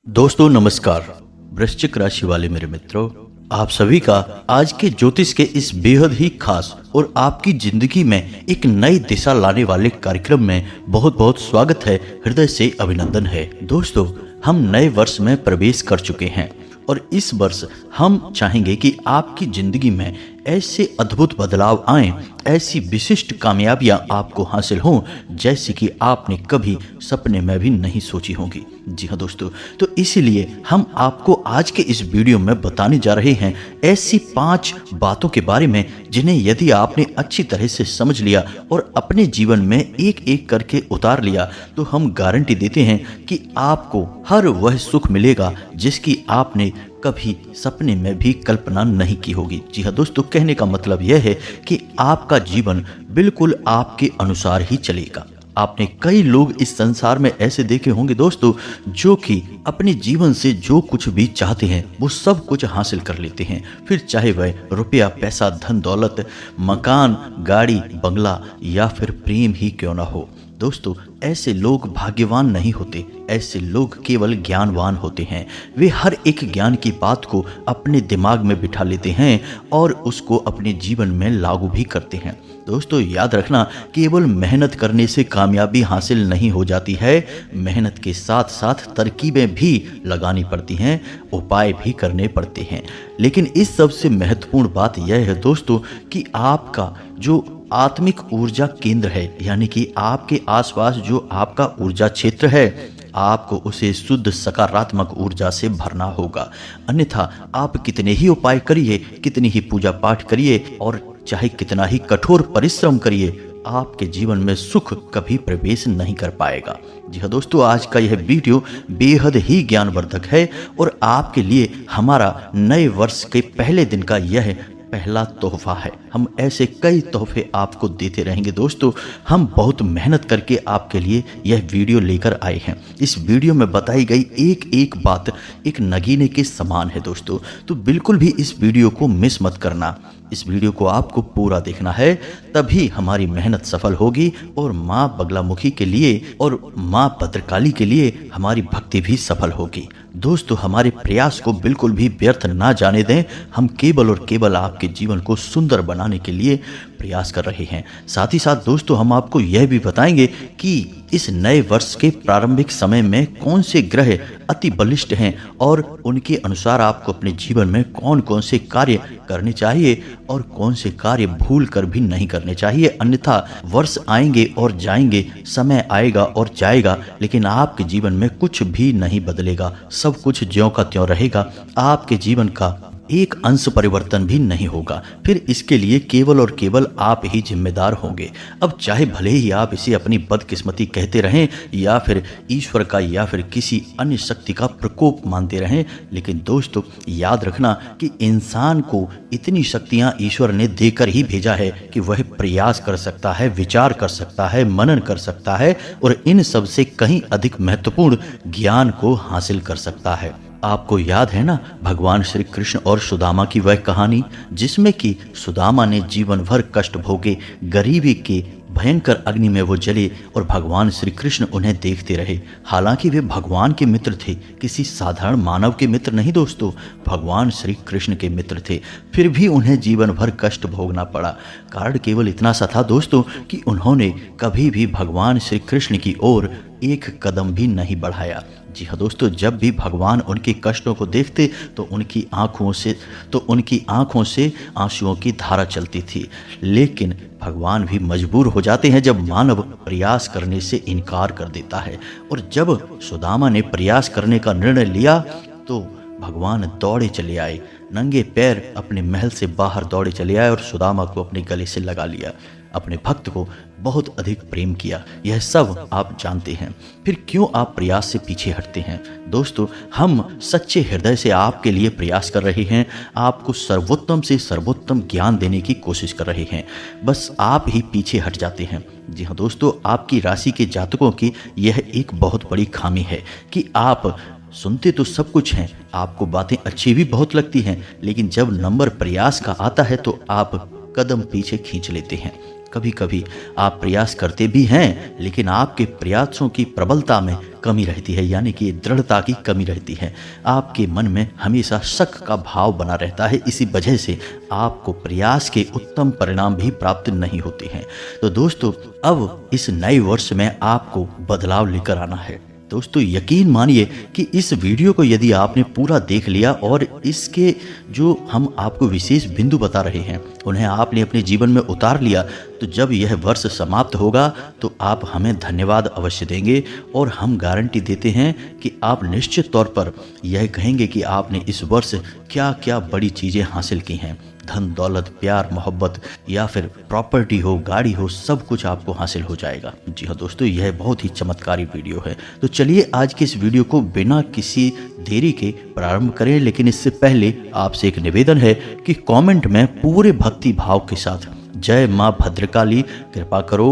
दोस्तों नमस्कार। वृश्चिक राशि वाले मेरे मित्रों, आप सभी का आज के ज्योतिष के इस बेहद ही खास और आपकी जिंदगी में एक नई दिशा लाने वाले कार्यक्रम में बहुत बहुत स्वागत है, हृदय से अभिनंदन है। दोस्तों, हम नए वर्ष में प्रवेश कर चुके हैं और इस वर्ष हम चाहेंगे कि आपकी जिंदगी में ऐसे अद्भुत बदलाव आएं, ऐसी विशिष्ट कामयाबियां आपको हासिल हों जैसे कि आपने कभी सपने में भी नहीं सोची होंगी। जी हाँ दोस्तों, तो इसीलिए हम आपको आज के इस वीडियो में बताने जा रहे हैं ऐसी 5 बातों के बारे में जिन्हें यदि आपने अच्छी तरह से समझ लिया और अपने जीवन में एक एक करके उतार लिया तो हम गारंटी देते हैं कि आपको हर वह सुख मिलेगा जिसकी आपने कभी सपने में भी कल्पना नहीं की होगी। जी हाँ दोस्तों, कहने का मतलब यह है कि आपका जीवन बिल्कुल आपके अनुसार ही चलेगा। आपने कई लोग इस संसार में ऐसे देखे होंगे दोस्तों, जो कि अपने जीवन से जो कुछ भी चाहते हैं वो सब कुछ हासिल कर लेते हैं, फिर चाहे वह रुपया, पैसा, धन दौलत, मकान, गाड़ी, बंगला या फिर प्रेम ही क्यों ना हो। दोस्तों, ऐसे लोग भाग्यवान नहीं होते, ऐसे लोग केवल ज्ञानवान होते हैं। वे हर एक ज्ञान की बात को अपने दिमाग में बिठा लेते हैं और उसको अपने जीवन में लागू भी करते हैं। दोस्तों, याद रखना, केवल मेहनत करने से कामयाबी हासिल नहीं हो जाती है। मेहनत के साथ साथ तरकीबें भी लगानी पड़ती हैं, उपाय भी करने पड़ते हैं। लेकिन इस सबसे महत्वपूर्ण बात यह है दोस्तों कि आपका जो आत्मिक ऊर्जा केंद्र है, यानी कि आपके आसपास जो आपका ऊर्जा क्षेत्र है, आपको उसे शुद्ध सकारात्मक ऊर्जा से भरना होगा। अन्यथा आप कितने ही उपाय करिए, कितनी ही पूजा पाठ करिए और चाहे कितना ही कठोर परिश्रम करिए, आपके जीवन में सुख कभी प्रवेश नहीं कर पाएगा। जी हाँ दोस्तों, आज का यह वीडियो बेहद ही ज्ञानवर्धक है और आपके लिए हमारा नए वर्ष के पहले दिन का यह पहला तोहफा है। हम ऐसे कई तोहफे आपको देते रहेंगे दोस्तों। हम बहुत मेहनत करके आपके लिए यह वीडियो लेकर आए हैं। इस वीडियो में बताई गई एक एक बात एक नगीने के समान है दोस्तों, तो बिल्कुल भी इस वीडियो को मिस मत करना। इस वीडियो को आपको पूरा देखना है, तभी हमारी मेहनत सफल होगी और माँ बगलामुखी के लिए और माँ भद्रकाली के लिए हमारी भक्ति भी सफल होगी। दोस्तों, हमारे प्रयास को बिल्कुल भी व्यर्थ ना जाने दें। हम केवल और केवल आपके जीवन को सुंदर बनाने के लिए प्रयास कर रहे हैं। साथ ही साथ दोस्तों, हम आपको यह भी बताएंगे कि इस नए वर्ष के प्रारंभिक समय में कौन से ग्रह अति बलिष्ठ हैं और उनके अनुसार आपको अपने जीवन में कौन कौन से कार्य करने चाहिए और कौन से कार्य भूल कर भी नहीं करने चाहिए। अन्यथा वर्ष आएंगे और जाएंगे, समय आएगा और जाएगा, लेकिन आपके जीवन में कुछ भी नहीं बदलेगा। सब कुछ ज्यों का त्यों रहेगा। आपके जीवन का एक अंश परिवर्तन भी नहीं होगा। फिर इसके लिए केवल और केवल आप ही जिम्मेदार होंगे। अब चाहे भले ही आप इसे अपनी बदकिस्मती कहते रहें या फिर ईश्वर का या फिर किसी अन्य शक्ति का प्रकोप मानते रहें, लेकिन दोस्तों याद रखना कि इंसान को इतनी शक्तियां ईश्वर ने देकर ही भेजा है कि वह प्रयास कर सकता है, विचार कर सकता है, मनन कर सकता है और इन सब से कहीं अधिक महत्वपूर्ण ज्ञान को हासिल कर सकता है। आपको याद है ना भगवान श्री कृष्ण और सुदामा की वह कहानी, जिसमें कि सुदामा ने जीवन भर कष्ट भोगे, गरीबी के भयंकर अग्नि में वो जले और भगवान श्री कृष्ण उन्हें देखते रहे। हालांकि वे भगवान के मित्र थे, किसी साधारण मानव के मित्र नहीं दोस्तों, भगवान श्री कृष्ण के मित्र थे। फिर भी उन्हें जीवन भर कष्ट भोगना पड़ा। कारण केवल इतना सा था दोस्तों कि उन्होंने कभी भी भगवान श्री कृष्ण की ओर एक कदम भी नहीं बढ़ाया। जी हाँ दोस्तों, जब भी भगवान उनके कष्टों को देखते तो उनकी आंखों से आंसुओं की धारा चलती थी। लेकिन भगवान भी मजबूर हो जाते हैं जब मानव प्रयास करने से इनकार कर देता है। और जब सुदामा ने प्रयास करने का निर्णय लिया तो भगवान दौड़े चले आए, नंगे पैर अपने महल से बाहर दौड़े चले आए और सुदामा को अपने गले से लगा लिया, अपने भक्त को बहुत अधिक प्रेम किया। यह सब आप जानते हैं। फिर क्यों आप प्रयास से पीछे हटते हैं? दोस्तों, हम सच्चे हृदय से आपके लिए प्रयास कर रहे हैं, आपको सर्वोत्तम से सर्वोत्तम ज्ञान देने की कोशिश कर रहे हैं, बस आप ही पीछे हट जाते हैं। जी हाँ दोस्तों, आपकी राशि के जातकों की यह एक बहुत बड़ी खामी है कि आप सुनते तो सब कुछ हैं, आपको बातें अच्छी भी बहुत लगती हैं, लेकिन जब नंबर प्रयास का आता है तो आप कदम पीछे खींच लेते हैं। कभी कभी आप प्रयास करते भी हैं, लेकिन आपके प्रयासों की प्रबलता में कमी रहती है, यानी कि दृढ़ता की कमी रहती है। आपके मन में हमेशा शक का भाव बना रहता है, इसी वजह से आपको प्रयास के उत्तम परिणाम भी प्राप्त नहीं होते हैं। तो दोस्तों, अब इस नए वर्ष में आपको बदलाव लेकर आना है। दोस्तों, यकीन मानिए कि इस वीडियो को यदि आपने पूरा देख लिया और इसके जो हम आपको विशेष बिंदु बता रहे हैं उन्हें आपने अपने जीवन में उतार लिया, तो जब यह वर्ष समाप्त होगा तो आप हमें धन्यवाद अवश्य देंगे और हम गारंटी देते हैं कि आप निश्चित तौर पर यह कहेंगे कि आपने इस वर्ष क्या क्या बड़ी चीज़ें हासिल की हैं। धन दौलत, प्यार, मोहब्बत या फिर प्रॉपर्टी हो, गाड़ी हो, सब कुछ आपको हासिल हो जाएगा। जी हाँ दोस्तों, यह बहुत ही चमत्कारी वीडियो है। तो चलिए आज के इस वीडियो को बिना किसी देरी के प्रारंभ करें, लेकिन इससे पहले आपसे एक निवेदन है कि कमेंट में पूरे भक्ति भाव के साथ जय माँ भद्रकाली कृपा करो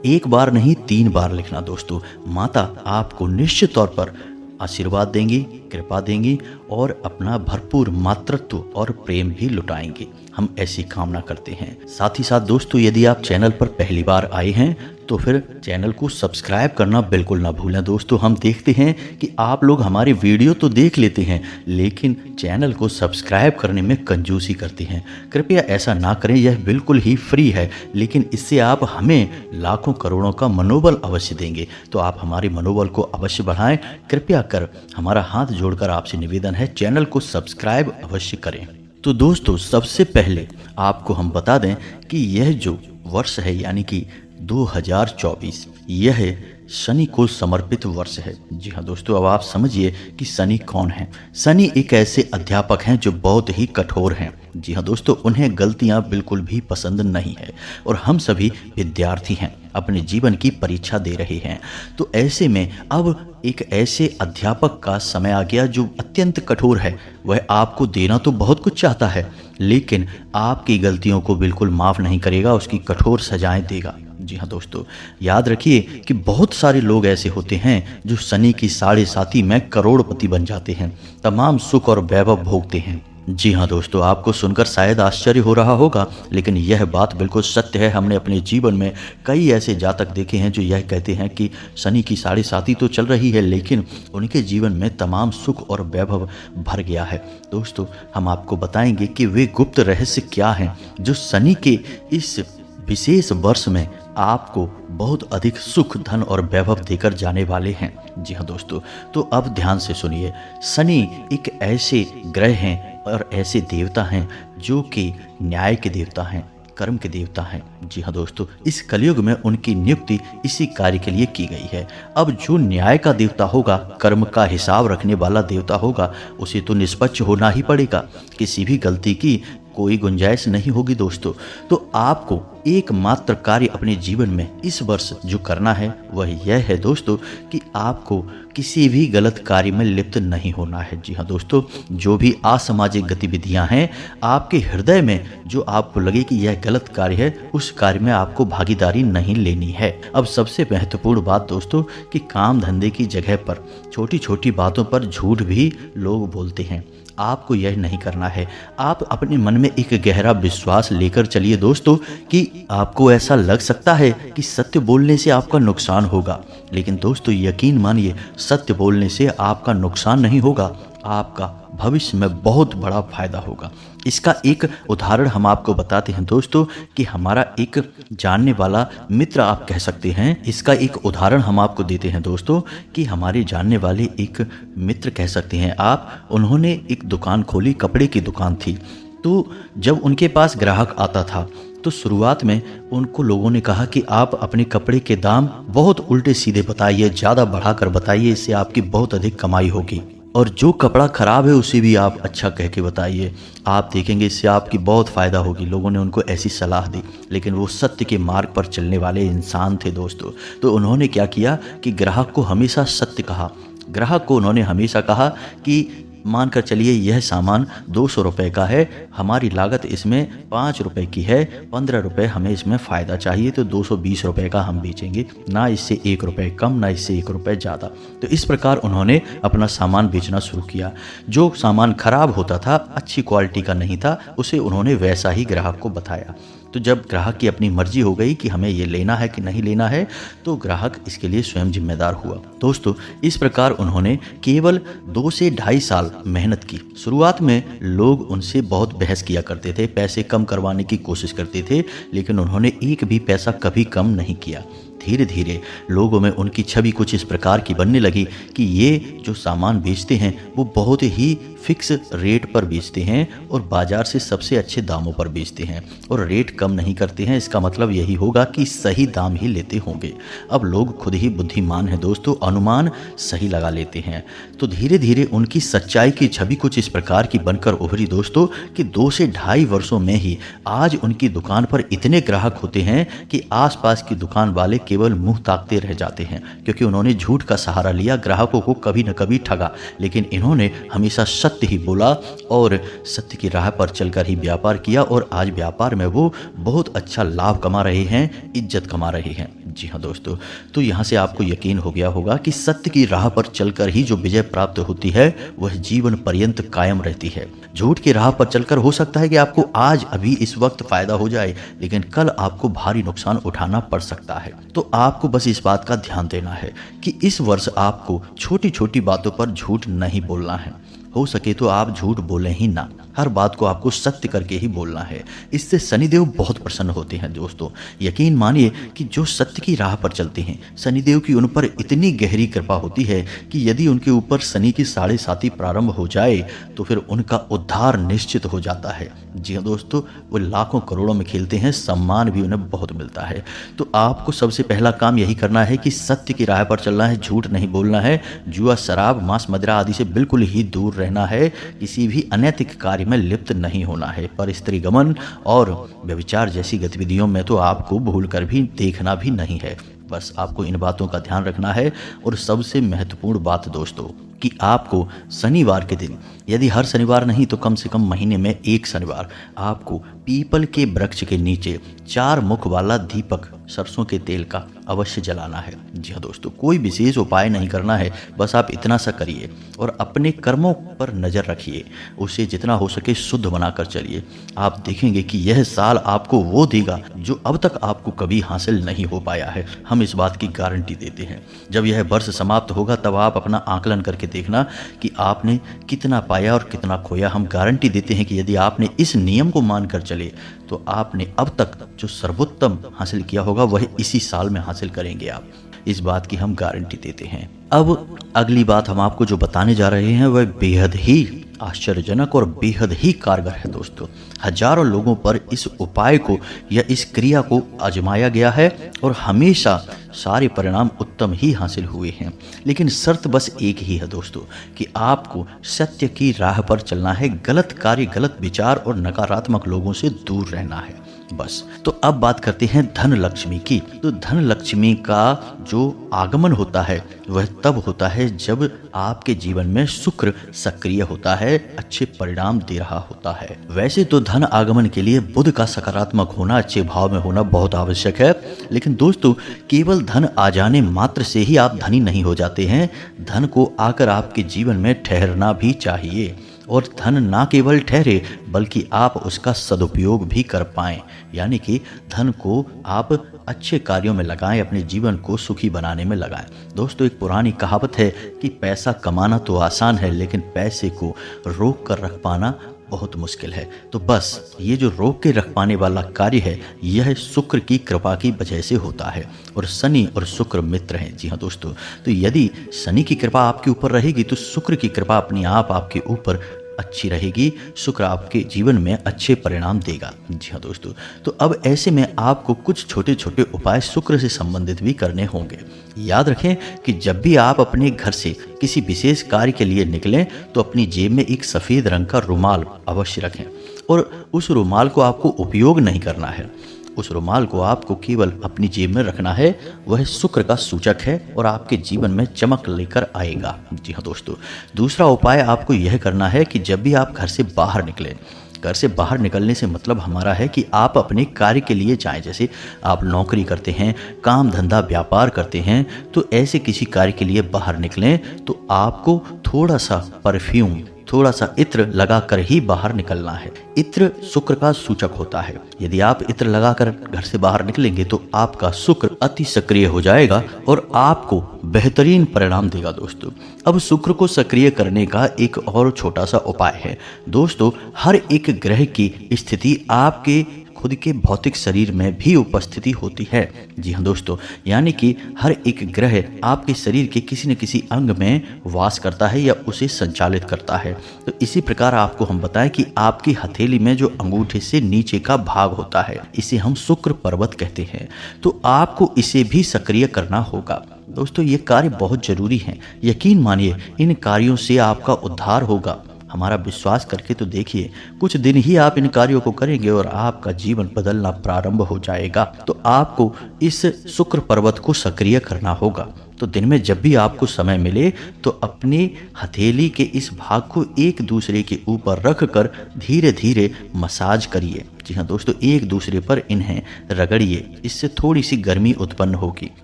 एक बार नहीं 3 बार लिखना। दोस्तों, माता आपको निश्चित तौर पर आशीर्वाद देंगी, कृपा देंगी और अपना भरपूर मातृत्व और प्रेम भी लुटाएंगे। हम ऐसी कामना करते हैं। साथ ही साथ दोस्तों, यदि आप चैनल पर पहली बार आए हैं तो फिर चैनल को सब्सक्राइब करना बिल्कुल ना भूलें। दोस्तों, हम देखते हैं कि आप लोग हमारे वीडियो तो देख लेते हैं लेकिन चैनल को सब्सक्राइब करने में कंजूसी करते हैं। कृपया ऐसा ना करें, यह बिल्कुल ही फ्री है, लेकिन इससे आप हमें लाखों करोड़ों का मनोबल अवश्य देंगे। तो आप हमारे मनोबल को अवश्य बढ़ाएं। कृपया कर हमारा हाथ जोड़कर आपसे निवेदन है, चैनल को सब्सक्राइब अवश्य करें। तो दोस्तों, सबसे पहले आपको हम बता दें कि यह जो वर्ष है यानी कि 2024, यह शनि को समर्पित वर्ष है। जी हाँ दोस्तों, अब आप समझिए कि शनि कौन है। शनि एक ऐसे अध्यापक हैं जो बहुत ही कठोर हैं। जी हाँ दोस्तों, उन्हें गलतियां बिल्कुल भी पसंद नहीं है और हम सभी विद्यार्थी हैं, अपने जीवन की परीक्षा दे रहे हैं। तो ऐसे में अब एक ऐसे अध्यापक का समय आ गया जो अत्यंत कठोर है। वह आपको देना तो बहुत कुछ चाहता है, लेकिन आपकी गलतियों को बिल्कुल माफ़ नहीं करेगा, उसकी कठोर सजाएं देगा। जी हाँ दोस्तों, याद रखिए कि बहुत सारे लोग ऐसे होते हैं जो शनि की 7.5 में करोड़पति बन जाते हैं, तमाम सुख और वैभव भोगते हैं। जी हाँ दोस्तों, आपको सुनकर शायद आश्चर्य हो रहा होगा, लेकिन यह बात बिल्कुल सत्य है। हमने अपने जीवन में कई ऐसे जातक देखे हैं जो यह कहते हैं कि शनि की 7.5 तो चल रही है, लेकिन उनके जीवन में तमाम सुख और वैभव भर गया है। दोस्तों, हम आपको बताएंगे कि वे गुप्त रहस्य क्या हैं जो शनि के इस विशेष वर्ष में आपको बहुत अधिक सुख, धन और वैभव देकर जाने वाले हैं। जी हाँ दोस्तों, तो अब ध्यान से सुनिए। शनि एक ऐसे ग्रह हैं और ऐसे देवता हैं जो कि न्याय के देवता हैं, कर्म के देवता हैं। जी हाँ दोस्तों, इस कलयुग में उनकी नियुक्ति इसी कार्य के लिए की गई है। अब जो न्याय का देवता होगा, कर्म का हिसाब रखने वाला देवता होगा, उसे तो निष्पक्ष होना ही पड़ेगा। किसी भी गलती की कोई गुंजाइश नहीं होगी दोस्तों। तो आपको एकमात्र कार्य अपने जीवन में इस वर्ष जो करना है वह यह है दोस्तों कि आपको किसी भी गलत कार्य में लिप्त नहीं होना है। जी हाँ दोस्तों, जो भी असामाजिक गतिविधियां हैं आपके हृदय में जो आपको लगे कि यह गलत कार्य है, उस कार्य में आपको भागीदारी नहीं लेनी है। अब सबसे महत्वपूर्ण बात दोस्तों कि काम धंधे की जगह पर छोटी छोटी बातों पर झूठ भी लोग बोलते हैं, आपको यह नहीं करना है। आप अपने मन में एक गहरा विश्वास लेकर चलिए दोस्तों कि आपको ऐसा लग सकता है कि सत्य बोलने से आपका नुकसान होगा, लेकिन दोस्तों यकीन मानिए, सत्य बोलने से आपका नुकसान नहीं होगा, आपका भविष्य में बहुत बड़ा फायदा होगा। इसका एक उदाहरण हम आपको बताते हैं दोस्तों कि हमारा एक जानने वाला मित्र आप कह सकते हैं, इसका एक उदाहरण हम आपको देते हैं दोस्तों कि हमारे जानने वाले एक मित्र कह सकते हैं आप, उन्होंने एक दुकान खोली, कपड़े की दुकान थी। तो जब उनके पास ग्राहक आता था तो शुरुआत में उनको लोगों ने कहा कि आप अपने कपड़े के दाम बहुत उल्टे सीधे बताइए, ज़्यादा बढ़ाकर बताइए, इससे आपकी बहुत अधिक कमाई होगी, और जो कपड़ा ख़राब है उसे भी आप अच्छा कह के बताइए, आप देखेंगे इससे आपकी बहुत फ़ायदा होगी। लोगों ने उनको ऐसी सलाह दी, लेकिन वो सत्य के मार्ग पर चलने वाले इंसान थे दोस्तों। तो उन्होंने क्या किया कि ग्राहक को हमेशा सत्य कहा। ग्राहक को उन्होंने हमेशा कहा कि मानकर चलिए यह सामान 200 रुपये का है, हमारी लागत इसमें 5 रुपये की है, 15 रुपये हमें इसमें फ़ायदा चाहिए, तो 220 रुपये का हम बेचेंगे, ना इससे 1 रुपये कम, ना इससे 1 रुपये ज़्यादा। तो इस प्रकार उन्होंने अपना सामान बेचना शुरू किया। जो सामान खराब होता था, अच्छी क्वालिटी का नहीं था, उसे उन्होंने वैसा ही ग्राहक को बताया। तो जब ग्राहक की अपनी मर्जी हो गई कि हमें ये लेना है कि नहीं लेना है, तो ग्राहक इसके लिए स्वयं जिम्मेदार हुआ। दोस्तों, इस प्रकार उन्होंने केवल 2 से ढाई साल मेहनत की। शुरुआत में लोग उनसे बहुत बहस किया करते थे, पैसे कम करवाने की कोशिश करते थे, लेकिन उन्होंने एक भी पैसा कभी कम नहीं किया। धीरे धीरे लोगों में उनकी छवि कुछ इस प्रकार की बनने लगी कि ये जो सामान बेचते हैं वो बहुत ही फिक्स रेट पर बेचते हैं और बाजार से सबसे अच्छे दामों पर बेचते हैं और रेट कम नहीं करते हैं। इसका मतलब यही होगा कि सही दाम ही लेते होंगे। अब लोग खुद ही बुद्धिमान हैं दोस्तों, अनुमान सही लगा लेते हैं। तो धीरे धीरे उनकी सच्चाई की छवि कुछ इस प्रकार की बनकर उभरी दोस्तों कि 2 से ढाई वर्षों में ही आज उनकी दुकान पर इतने ग्राहक होते हैं कि आसपास की दुकान वाले केवल मुंह ताकते रह जाते हैं, क्योंकि उन्होंने झूठ का सहारा लिया, ग्राहकों को कभी न कभी ठगा, लेकिन इन्होंने हमेशा सत्य ही बोला और सत्य की राह पर चलकर ही व्यापार किया और आज व्यापार में वो बहुत अच्छा लाभ कमा रहे हैं, इज्जत कमा रहे हैं। जी हाँ दोस्तों, तो यहाँ से आपको यकीन हो गया होगा कि सत्य की राह पर चलकर ही जो विजय प्राप्त होती है वह जीवन पर्यंत कायम रहती है। झूठ की राह पर चलकर हो सकता है कि आपको आज अभी इस वक्त फायदा हो जाए, लेकिन कल आपको भारी नुकसान उठाना पड़ सकता है। तो आपको बस इस बात का ध्यान देना है कि इस वर्ष आपको छोटी छोटी बातों पर झूठ नहीं बोलना है। हो सके तो आप झूठ बोलें ही ना, हर बात को आपको सत्य करके ही बोलना है। इससे शनिदेव बहुत प्रसन्न होते हैं दोस्तों। यकीन मानिए कि जो सत्य की राह पर चलते हैं, शनिदेव की उन पर इतनी गहरी कृपा होती है कि यदि उनके ऊपर शनि की 7.5 प्रारंभ हो जाए तो फिर उनका उद्धार निश्चित हो जाता है। जी हाँ दोस्तों, वो लाखों करोड़ों में खेलते हैं, सम्मान भी उन्हें बहुत मिलता है। तो आपको सबसे पहला काम यही करना है कि सत्य की राह पर चलना है, झूठ नहीं बोलना है, जुआ, शराब, मांस, मदिरा आदि से बिल्कुल ही दूर रहना है, किसी भी अनैतिक कार्य में लिप्त नहीं होना है। पर स्त्री गमन और व्यभिचार जैसी गतिविधियों में तो आपको भूल कर भी देखना भी नहीं है। बस आपको इन बातों का ध्यान रखना है। और सबसे महत्वपूर्ण बात दोस्तों कि आपको शनिवार के दिन, यदि हर शनिवार नहीं तो कम से कम महीने में एक शनिवार, आपको पीपल के वृक्ष के नीचे 4 मुख वाला दीपक सरसों के तेल का अवश्य जलाना है। जी हाँ दोस्तों, कोई विशेष उपाय नहीं करना है, बस आप इतना सा करिए और अपने कर्मों पर नज़र रखिए, उसे जितना हो सके शुद्ध बनाकर चलिए। आप देखेंगे कि यह साल आपको वो देगा जो अब तक आपको कभी हासिल नहीं हो पाया है। हम इस बात की गारंटी देते हैं। जब यह वर्ष समाप्त होगा तब आप अपना आकलन करके देखना कि आपने कितना पाया और कितना खोया। हम गारंटी देते हैं कि यदि आपने इस नियम को मानकर चले तो आपने अब तक जो सर्वोत्तम हासिल किया होगा वह इसी साल में हासिल करेंगे आप। इस बात की हम गारंटी देते हैं। अब अगली बात हम आपको जो बताने जा रहे हैं वह बेहद ही आश्चर्यजनक और बेहद ही कारगर है दोस्तों। हजारों लोगों पर इस उपाय को या इस क्रिया को आजमाया गया है और हमेशा सारे परिणाम उत्तम ही हासिल हुए हैं। लेकिन शर्त बस एक ही है दोस्तों कि आपको सत्य की राह पर चलना है, गलत कार्य, गलत विचार और नकारात्मक लोगों से दूर रहना है बस। तो अब बात करते हैं धन लक्ष्मी की। तो धन लक्ष्मी का जो आगमन होता है वह तब होता है जब आपके जीवन में शुक्र सक्रिय होता है, अच्छे परिणाम दे रहा होता है। वैसे तो धन आगमन के लिए बुध का सकारात्मक होना, अच्छे भाव में होना बहुत आवश्यक है, लेकिन दोस्तों केवल धन आ जाने मात्र से ही आप धनी नहीं हो जाते हैं। धन को आकर आपके जीवन में ठहरना भी चाहिए और धन ना केवल ठहरे बल्कि आप उसका सदुपयोग भी कर पाएं, यानी कि धन को आप अच्छे कार्यों में लगाएं, अपने जीवन को सुखी बनाने में लगाएं। दोस्तों एक पुरानी कहावत है कि पैसा कमाना तो आसान है लेकिन पैसे को रोक कर रख पाना बहुत मुश्किल है। तो बस ये जो रोक के रख पाने वाला कार्य है यह शुक्र की कृपा की वजह से होता है और शनि और शुक्र मित्र हैं। जी हाँ दोस्तों, तो यदि शनि की कृपा आपके ऊपर रहेगी तो शुक्र की कृपा अपने आप आपके ऊपर अच्छी रहेगी। शुक्र आपके जीवन में अच्छे परिणाम देगा। जी हाँ दोस्तों, तो अब ऐसे में आपको कुछ छोटे छोटे उपाय शुक्र से संबंधित भी करने होंगे। याद रखें कि जब भी आप अपने घर से किसी विशेष कार्य के लिए निकलें तो अपनी जेब में एक सफ़ेद रंग का रुमाल अवश्य रखें और उस रुमाल को आपको उपयोग नहीं करना है। उस रुमाल को आपको केवल अपनी जेब में रखना है, वह शुक्र का सूचक है और आपके जीवन में चमक लेकर आएगा। जी हाँ दोस्तों, दूसरा उपाय आपको यह करना है कि जब भी आप घर से बाहर निकलें, घर से बाहर निकलने से मतलब हमारा है कि आप अपने कार्य के लिए जाएं। जैसे आप नौकरी करते हैं, काम धंधा व्यापार करते हैं, तो ऐसे किसी कार्य के लिए बाहर निकलें तो आपको थोड़ा सा परफ्यूम, थोड़ा सा इत्र लगाकर ही बाहर निकलना है। इत्र शुक्र का सूचक होता है। यदि आप इत्र लगाकर घर से बाहर निकलेंगे तो आपका शुक्र अति सक्रिय हो जाएगा और आपको बेहतरीन परिणाम देगा दोस्तों। अब शुक्र को सक्रिय करने का एक और छोटा सा उपाय है दोस्तों। हर एक ग्रह की स्थिति आपके खुद के भौतिक शरीर में भी उपस्थिति होती है। जी हाँ दोस्तों, यानी कि हर एक ग्रह आपके शरीर के किसी न किसी अंग में वास करता है या उसे संचालित करता है। तो इसी प्रकार आपको हम बताएं कि आपकी हथेली में जो अंगूठे से नीचे का भाग होता है, इसे हम शुक्र पर्वत कहते हैं। तो आपको इसे भी सक्रिय करना होगा दोस्तों। ये कार्य बहुत जरूरी है। यकीन मानिए, इन कार्यों से आपका उद्धार होगा। हमारा विश्वास करके तो देखिए, कुछ दिन ही आप इन कार्यों को करेंगे और आपका जीवन बदलना प्रारंभ हो जाएगा। तो आपको इस शुक्र पर्वत को सक्रिय करना होगा। तो दिन में जब भी आपको समय मिले तो अपनी हथेली के इस भाग को एक दूसरे के ऊपर रखकर धीरे धीरे मसाज करिए। जी हाँ दोस्तों, एक दूसरे पर इन्हें रगड़िए। इससे थोड़ी सी गर्मी उत्पन्न होगी।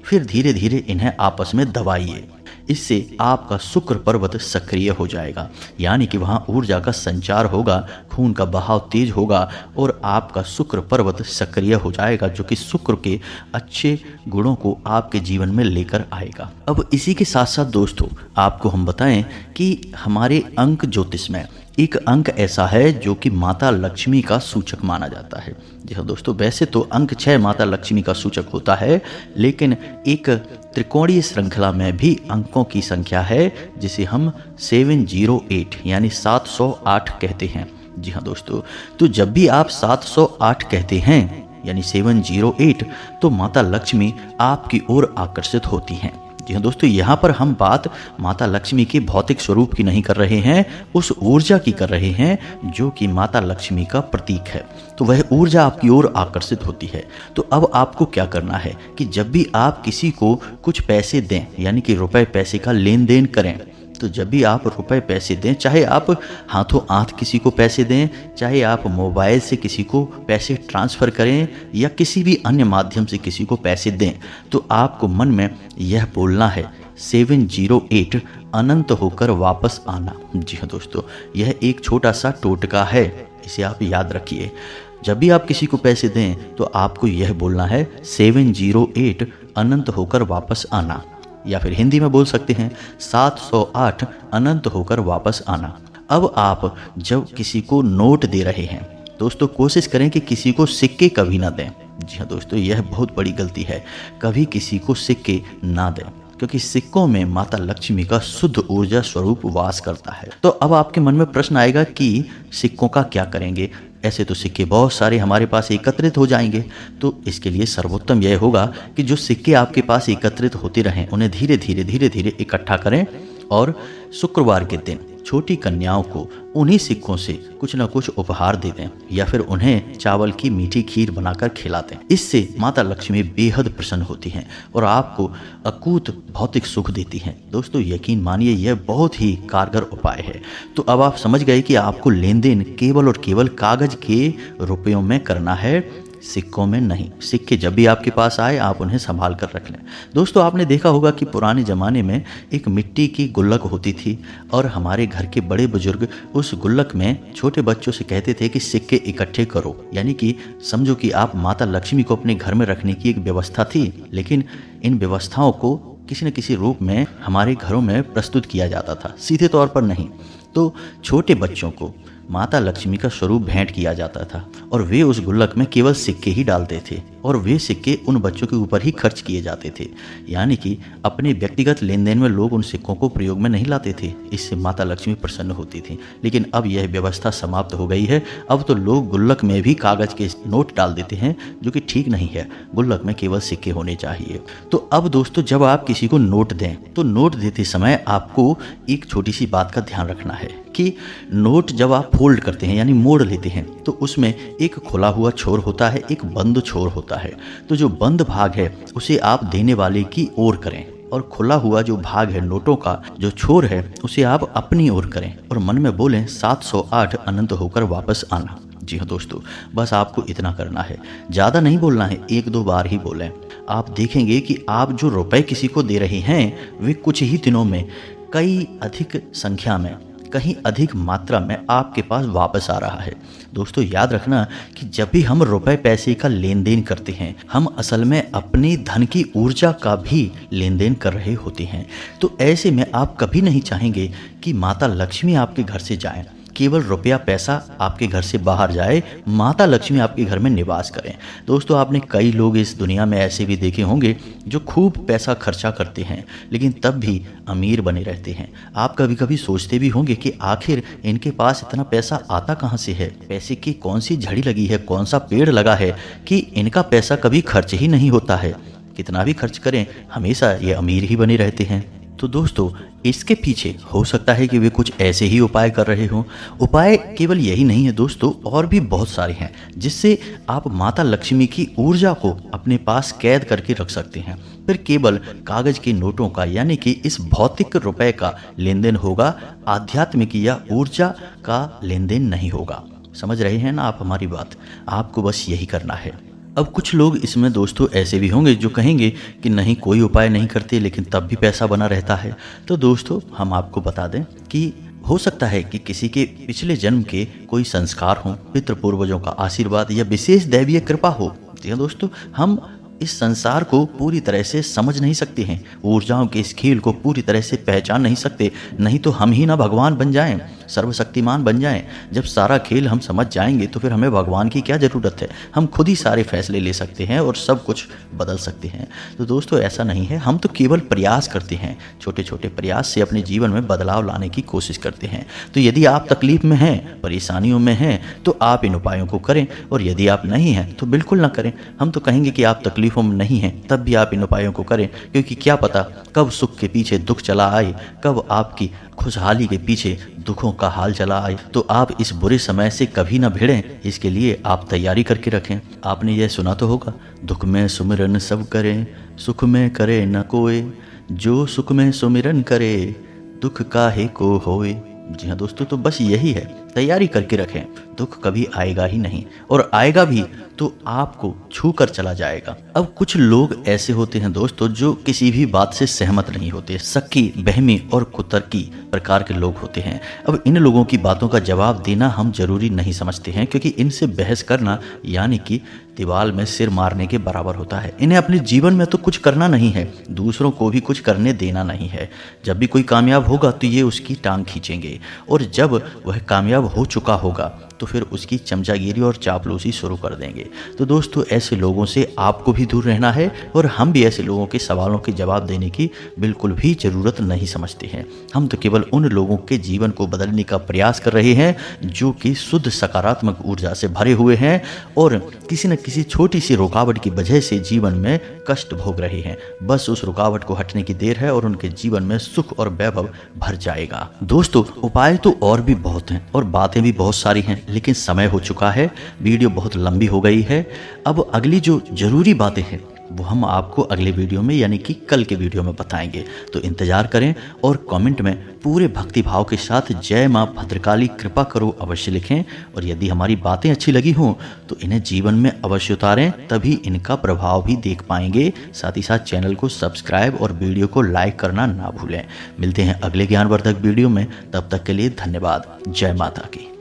फिर धीरे धीरे इन्हें आपस में दबाइए। इससे आपका शुक्र पर्वत सक्रिय हो जाएगा, यानी कि वहाँ ऊर्जा का संचार होगा, खून का बहाव तेज होगा और आपका शुक्र पर्वत सक्रिय हो जाएगा, जो कि शुक्र के अच्छे गुणों को आपके जीवन में लेकर आएगा। अब इसी के साथ साथ दोस्तों आपको हम बताएं कि हमारे अंक ज्योतिष में एक अंक ऐसा है जो कि माता लक्ष्मी का सूचक माना जाता है। जी हाँ दोस्तों, वैसे तो अंक 6 माता लक्ष्मी का सूचक होता है, लेकिन एक त्रिकोणीय श्रृंखला में भी अंकों की संख्या है जिसे हम 708 यानी 708 कहते हैं। जी हाँ दोस्तों, तो जब भी आप 708 कहते हैं यानी 708, तो माता लक्ष्मी आपकी ओर आकर्षित होती हैं। जी हाँ दोस्तों, यहाँ पर हम बात माता लक्ष्मी के भौतिक स्वरूप की नहीं कर रहे हैं, उस ऊर्जा की कर रहे हैं जो कि माता लक्ष्मी का प्रतीक है। तो वह ऊर्जा आपकी ओर आकर्षित होती है। तो अब आपको क्या करना है कि जब भी आप किसी को कुछ पैसे दें, यानी कि रुपए पैसे का लेन देन करें, तो जब भी आप रुपए पैसे दें, चाहे आप हाथों हाथ किसी को पैसे दें, चाहे आप मोबाइल से किसी को पैसे ट्रांसफ़र करें या किसी भी अन्य माध्यम से किसी को पैसे दें, तो आपको मन में यह बोलना है 708 अनंत होकर वापस आना। जी हाँ दोस्तों, यह एक छोटा सा टोटका है, इसे आप याद रखिए। जब भी आप किसी को पैसे दें तो आपको यह बोलना है 708 अनंत होकर वापस आना, या फिर हिंदी में बोल सकते हैं 708 अनंत होकर वापस आना। अब आप जब किसी को नोट दे रहे हैं दोस्तों, कोशिश करें कि किसी को सिक्के कभी ना दें। जी हाँ दोस्तों, यह बहुत बड़ी गलती है। कभी किसी को सिक्के ना दें, क्योंकि सिक्कों में माता लक्ष्मी का शुद्ध ऊर्जा स्वरूप वास करता है। तो अब आपके मन में प्रश्न आएगा कि सिक्कों का क्या करेंगे? ऐसे तो सिक्के बहुत सारे हमारे पास एकत्रित हो जाएंगे। तो इसके लिए सर्वोत्तम यह होगा कि जो सिक्के आपके पास एकत्रित होते रहें, उन्हें धीरे धीरे इकट्ठा करें और शुक्रवार के दिन छोटी कन्याओं को उन्हीं सिक्कों से कुछ न कुछ उपहार दे दें या फिर उन्हें चावल की मीठी खीर बनाकर खिला दें। इससे माता लक्ष्मी बेहद प्रसन्न होती हैं और आपको अकूत भौतिक सुख देती हैं। दोस्तों यकीन मानिए, यह बहुत ही कारगर उपाय है। तो अब आप समझ गए कि आपको लेन देन केवल और केवल कागज के रुपयों में करना है, सिक्कों में नहीं। सिक्के जब भी आपके पास आए आप उन्हें संभाल कर रख लें। दोस्तों आपने देखा होगा कि पुराने ज़माने में एक मिट्टी की गुल्लक होती थी और हमारे घर के बड़े बुजुर्ग उस गुल्लक में छोटे बच्चों से कहते थे कि सिक्के इकट्ठे करो, यानी कि समझो कि आप माता लक्ष्मी को अपने घर में रखने की एक व्यवस्था थी। लेकिन इन व्यवस्थाओं को किसी न किसी रूप में हमारे घरों में प्रस्तुत किया जाता था, सीधे तौर पर नहीं। तो छोटे बच्चों को माता लक्ष्मी का स्वरूप भेंट किया जाता था और वे उस गुल्लक में केवल सिक्के ही डालते थे और वे सिक्के उन बच्चों के ऊपर ही खर्च किए जाते थे, यानी कि अपने व्यक्तिगत लेन देन में लोग उन सिक्कों को प्रयोग में नहीं लाते थे। इससे माता लक्ष्मी प्रसन्न होती थी। लेकिन अब यह व्यवस्था समाप्त हो गई है। अब तो लोग गुल्लक में भी कागज के नोट डाल देते हैं, जो कि ठीक नहीं है। गुल्लक में केवल सिक्के होने चाहिए। तो अब दोस्तों जब आप किसी को नोट दें तो नोट देते समय आपको एक छोटी सी बात का ध्यान रखना है कि नोट जब आप फोल्ड करते हैं यानी मोड़ लेते हैं तो उसमें एक खुला हुआ छोर होता है, एक बंद छोर होता है। तो जो बंद भाग है उसे आप देने वाले की ओर करें और खुला हुआ जो भाग है नोटों का जो छोर है उसे आप अपनी ओर करें और मन में बोलें 708 अनंत होकर वापस आना। जी हाँ दोस्तों, बस आपको इतना करना है, ज़्यादा नहीं बोलना है, 1-2 बार ही बोलें। आप देखेंगे कि आप जो रुपए किसी को दे रहे हैं वे कुछ ही दिनों में कई अधिक संख्या में कहीं अधिक मात्रा में आपके पास वापस आ रहा है। दोस्तों याद रखना कि जब भी हम रुपए पैसे का लेन देन करते हैं, हम असल में अपनी धन की ऊर्जा का भी लेन देन कर रहे होते हैं। तो ऐसे में आप कभी नहीं चाहेंगे कि माता लक्ष्मी आपके घर से जाए, केवल रुपया पैसा आपके घर से बाहर जाए, माता लक्ष्मी आपके घर में निवास करें। दोस्तों आपने कई लोग इस दुनिया में ऐसे भी देखे होंगे जो खूब पैसा खर्चा करते हैं लेकिन तब भी अमीर बने रहते हैं। आप कभी कभी सोचते भी होंगे कि आखिर इनके पास इतना पैसा आता कहाँ से है, पैसे की कौन सी झड़ी लगी है, कौन सा पेड़ लगा है कि इनका पैसा कभी खर्च ही नहीं होता है। कितना भी खर्च करें हमेशा ये अमीर ही बने रहते हैं। तो दोस्तों इसके पीछे हो सकता है कि वे कुछ ऐसे ही उपाय कर रहे हों। उपाय केवल यही नहीं है दोस्तों, और भी बहुत सारे हैं जिससे आप माता लक्ष्मी की ऊर्जा को अपने पास कैद करके रख सकते हैं। फिर केवल कागज के नोटों का यानी कि इस भौतिक रुपए का लेन देन होगा, आध्यात्मिक या ऊर्जा का लेन देन नहीं होगा। समझ रहे हैं ना आप हमारी बात? आपको बस यही करना है। अब कुछ लोग इसमें दोस्तों ऐसे भी होंगे जो कहेंगे कि नहीं कोई उपाय नहीं करते लेकिन तब भी पैसा बना रहता है। तो दोस्तों हम आपको बता दें कि हो सकता है कि किसी के पिछले जन्म के कोई संस्कार हो, पितृ पूर्वजों का आशीर्वाद या विशेष दैवीय कृपा हो। दोस्तों हम इस संसार को पूरी तरह से समझ नहीं सकते हैं, ऊर्जाओं के इस खेल को पूरी तरह से पहचान नहीं सकते, नहीं तो हम ही ना भगवान बन जाएं, सर्वशक्तिमान बन जाएं। जब सारा खेल हम समझ जाएंगे तो फिर हमें भगवान की क्या ज़रूरत है, हम खुद ही सारे फैसले ले सकते हैं और सब कुछ बदल सकते हैं। तो दोस्तों ऐसा नहीं है, हम तो केवल प्रयास करते हैं, छोटे छोटे प्रयास से अपने जीवन में बदलाव लाने की कोशिश करते हैं। तो यदि आप तकलीफ में हैं, परेशानियों में हैं, तो आप इन उपायों को करें, और यदि आप नहीं हैं तो बिल्कुल ना करें। हम तो कहेंगे कि आप तकलीफों में नहीं हैं तब भी आप इन उपायों को करें, क्योंकि क्या पता कब सुख के पीछे दुख चला आए, कब आपकी खुशहाली के पीछे दुखों का हाल चला आए। तो आप इस बुरे समय से कभी ना भिड़ें, इसके लिए आप तैयारी करके रखें। आपने यह सुना तो होगा, दुख में सुमिरन सब करें, सुख में करे न कोई, जो सुख में सुमिरन करे दुख काहे को होए। जी हाँ दोस्तों, तो बस यही है, तैयारी करके रखें, दुख कभी आएगा ही नहीं, और आएगा भी तो आपको छू कर चला जाएगा। अब कुछ लोग ऐसे होते हैं दोस्तों जो किसी भी बात से सहमत नहीं होते, शक्की, बहमी और कुतर्की प्रकार के लोग होते हैं। अब इन लोगों की बातों का जवाब देना हम जरूरी नहीं समझते हैं, क्योंकि इनसे बहस करना यानी कि दीवार में सिर मारने के बराबर होता है। इन्हें अपने जीवन में तो कुछ करना नहीं है, दूसरों को भी कुछ करने देना नहीं है। जब भी कोई कामयाब होगा तो ये उसकी टांग खींचेंगे, और जब वह कामयाब हो चुका होगा तो फिर उसकी चमचागिरी और चापलूसी शुरू कर देंगे। तो दोस्तों ऐसे लोगों से आपको भी दूर रहना है, और हम भी ऐसे लोगों के सवालों के जवाब देने की बिल्कुल भी ज़रूरत नहीं समझते हैं। हम तो केवल उन लोगों के जीवन को बदलने का प्रयास कर रहे हैं जो कि शुद्ध सकारात्मक ऊर्जा से भरे हुए हैं और किसी न किसी छोटी सी रुकावट की वजह से जीवन में कष्ट भोग रहे हैं। बस उस रुकावट को हटने की देर है और उनके जीवन में सुख और वैभव भर जाएगा। दोस्तों उपाय तो और भी बहुत हैं और बातें भी बहुत सारी हैं, लेकिन समय हो चुका है, वीडियो बहुत लंबी हो गई है। अब अगली जो जरूरी बातें हैं वो हम आपको अगले वीडियो में यानी कि कल के वीडियो में बताएंगे। तो इंतजार करें और कमेंट में पूरे भक्ति भाव के साथ जय माँ भद्रकाली कृपा करो अवश्य लिखें। और यदि हमारी बातें अच्छी लगी हों तो इन्हें जीवन में अवश्य उतारें, तभी इनका प्रभाव भी देख पाएंगे। साथ ही साथ चैनल को सब्सक्राइब और वीडियो को लाइक करना ना भूलें। मिलते हैं अगले ज्ञानवर्धक वीडियो में, तब तक के लिए धन्यवाद। जय माता की।